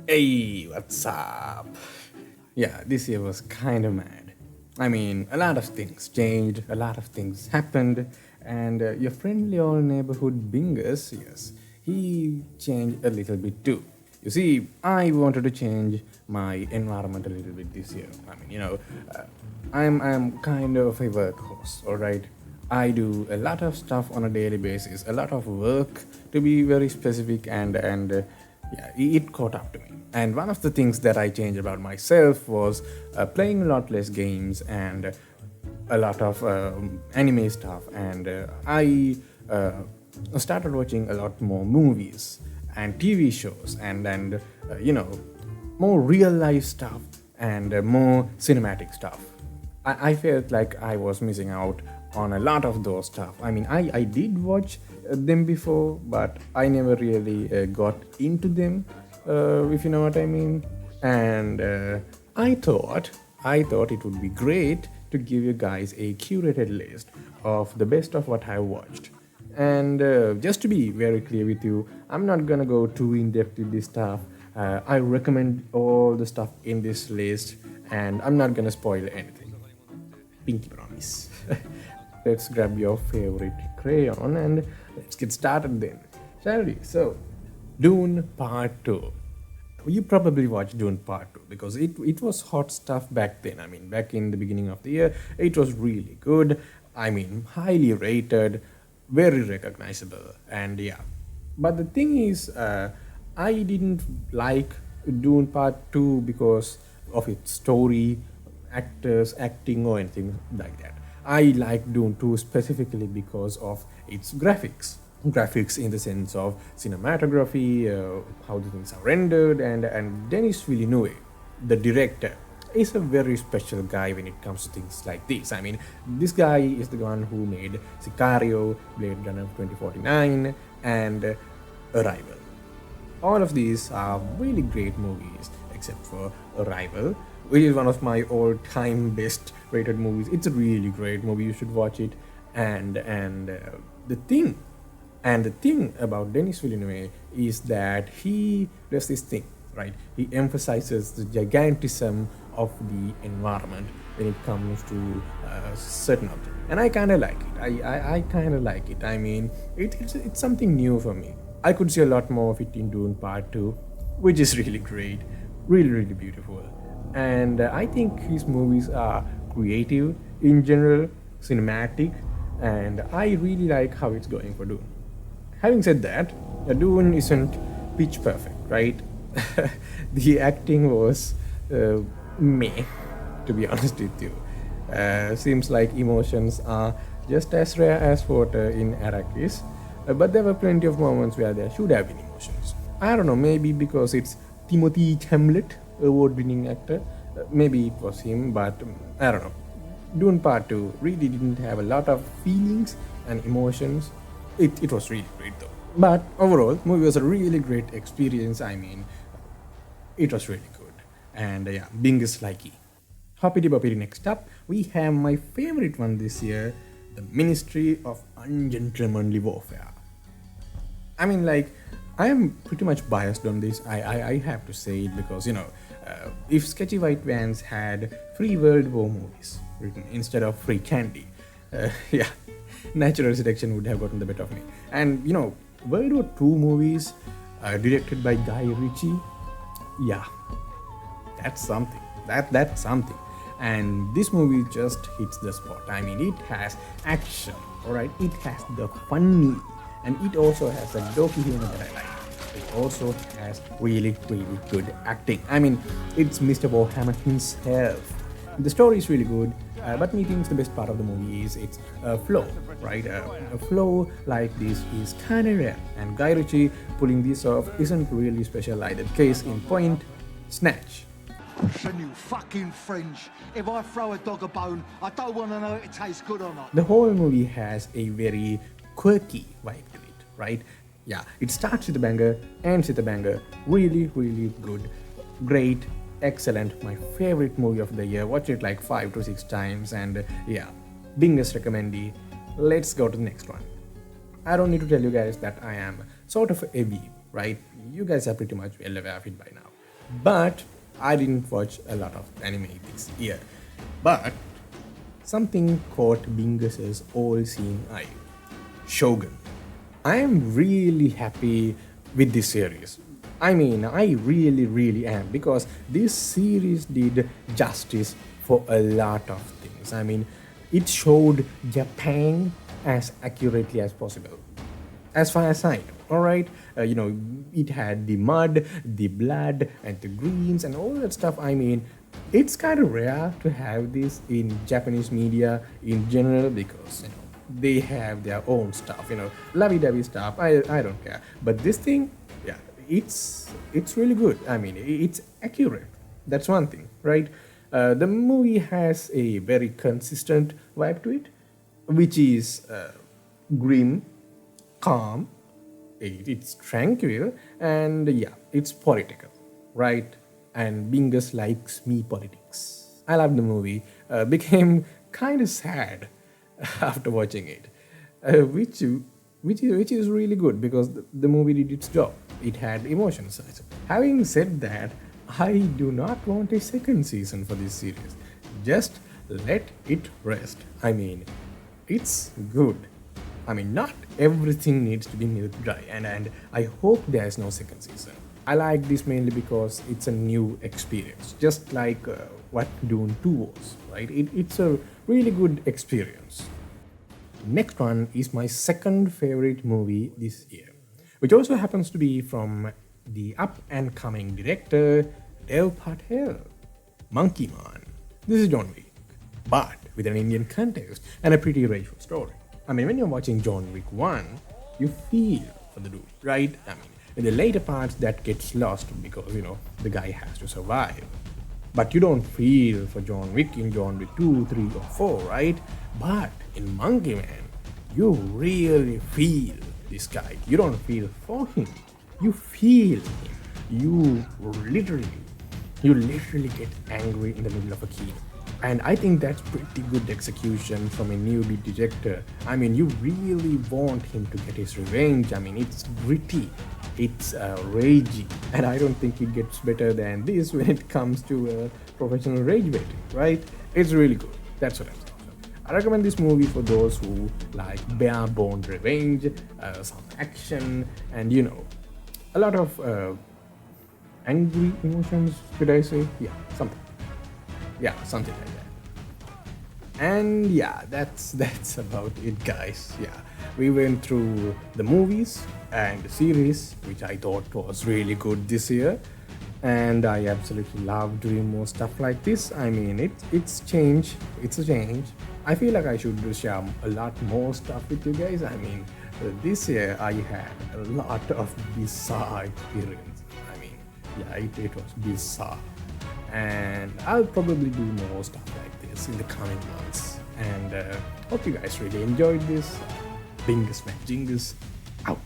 Hey, what's up? Yeah, this year was kind of mad. I mean, a lot of things changed, a lot of things happened, and your friendly old neighborhood Bingus, yes, he changed a little bit too. You see, I wanted to change my environment a little bit this year. I mean, I'm kind of a workhorse, all right? I do a lot of stuff on a daily basis, a lot of work to be very specific, and yeah, it caught up to me. And one of the things that I changed about myself was playing a lot less games and a lot of anime stuff. And I started watching a lot more movies and TV shows and more real life stuff and more cinematic stuff. I felt like I was missing out on a lot of those stuff. I mean, I did watch them before, but I never really got into them, if you know what I mean. And I thought it would be great to give you guys a curated list of the best of what I watched. And just to be very clear with you, I'm not gonna go too in depth with this stuff. I recommend all the stuff in this list, and I'm not gonna spoil anything. Pinky promise. Let's grab your favorite crayon and let's get started then. Shall we? So, Dune Part 2. You probably watched Dune Part 2 because it was hot stuff back then. I mean, back in the beginning of the year, it was really good. I mean, highly rated, very recognizable, and yeah. But the thing is, I didn't like Dune Part 2 because of its story, actors, acting, or anything like that. I like Dune 2 specifically because of its graphics. Graphics in the sense of cinematography, how the things are rendered, and Denis Villeneuve, the director, is a very special guy when it comes to things like this. I mean, this guy is the one who made Sicario, Blade Runner 2049, and Arrival. All of these are really great movies, except for Arrival, which is one of my all-time best rated movies. It's a really great movie. You should watch it. And the thing, and the thing about Denis Villeneuve is that he does this thing, right? He emphasizes the gigantism of the environment when it comes to certain objects, and I kind of like it. I kind of like it. I mean, it's something new for me. I could see a lot more of it in Dune Part 2, which is really great, really, really beautiful. And I think his movies are creative in general, cinematic, and I really like how it's going for Dune. Having said that, Dune isn't pitch perfect, right? The acting was meh, to be honest with you. Seems like emotions are just as rare as water in Arrakis, but there were plenty of moments where there should have been emotions. I don't know, maybe because it's Timothy Chalamet, award-winning actor. Maybe it was him, but I don't know. Dune Part 2 really didn't have a lot of feelings and emotions. It was really great though. But overall, movie was a really great experience. I mean, it was really good. And yeah, Bingus likey. Hoppity boppity, next up, we have my favorite one this year, The Ministry of Ungentlemanly Warfare. I mean, like, I am pretty much biased on this. I have to say it because, if Sketchy White Vans had free World War movies written instead of free candy, yeah, natural selection would have gotten the better of me. And, World War II movies directed by Guy Ritchie, yeah, that's something. That's something. And this movie just hits the spot. I mean, it has action, alright? It has the funny, and it also has a dopey humor that I like. It also has really, really good acting. I mean, it's Mr. Warhammer himself. The story is really good, but me thinks the best part of the movie is its flow, right? A flow like this is kind of rare, and Guy Ritchie pulling this off isn't really special either. Case in point, Snatch. Listen, you fucking French. If I throw a dog a bone, I don't want to know if it tastes good or not. The whole movie has a very quirky vibe to it, right? Yeah, it starts with a banger, ends with a banger. Really, really good. Great, excellent. My favorite movie of the year. Watched it like 5 to 6 times, and yeah, Bingus recommendee. Let's go to the next one. I don't need to tell you guys that I am sort of a weeb, right? You guys are pretty much well aware of it by now. But I didn't watch a lot of anime this year. But something caught Bingus's all-seeing eye. Shogun. I am really happy with this series. I mean, I really am, because this series did justice for a lot of things. I mean, it showed Japan as accurately as possible, as far as I know. All right, it had the mud, the blood, and the greens, and all that stuff. I mean, it's kind of rare to have this in Japanese media in general, because they have their own stuff, lovey-dovey stuff. I don't care, but this thing, yeah, it's really good. I mean, it's accurate. That's one thing, right? The movie has a very consistent vibe to it, which is grim, calm, it's tranquil, and yeah, it's political, right? And Bingus likes me politics. I love the movie. Became kind of sad after watching it, which is really good, because the movie did its job. It had emotions. Having said that, I do not want a second season for this series. Just let it rest. I mean, it's good. I mean, not everything needs to be milk dry, and I hope there's no second season. I like this mainly because it's a new experience, just like what Dune 2 was, right? It's a really good experience. Next one is my second favorite movie this year, which also happens to be from the up and coming director Dev Patel, Monkey Man. This is John Wick, but with an Indian context and a pretty racial story. I mean, when you're watching John Wick 1, you feel for the dude, right? I mean, in the later parts, that gets lost because, the guy has to survive. But you don't feel for John Wick in John Wick 2, 3, or 4, right? But in Monkey Man, you really feel this guy. You don't feel for him. You feel him. You literally get angry in the middle of a keynote. And I think that's pretty good execution from a newbie director. I mean, you really want him to get his revenge. I mean, it's gritty, it's ragey, and I don't think it gets better than this when it comes to professional rage baiting, right? It's really good. That's what I'm saying. I recommend this movie for those who like bare-bone revenge, some action, and a lot of angry emotions. Should I say? Yeah, something. Yeah, something like that. And yeah, that's about it, guys. Yeah, we went through the movies and the series, which I thought was really good this year, and I absolutely love doing more stuff like this. I mean, it's change. It's a change. I feel like I should share a lot more stuff with you guys. I mean, this year I had a lot of bizarre experience. I mean, yeah, it was bizarre. And I'll probably do more stuff like this in the coming months. And hope you guys really enjoyed this. Bingus, man, Jingus, out.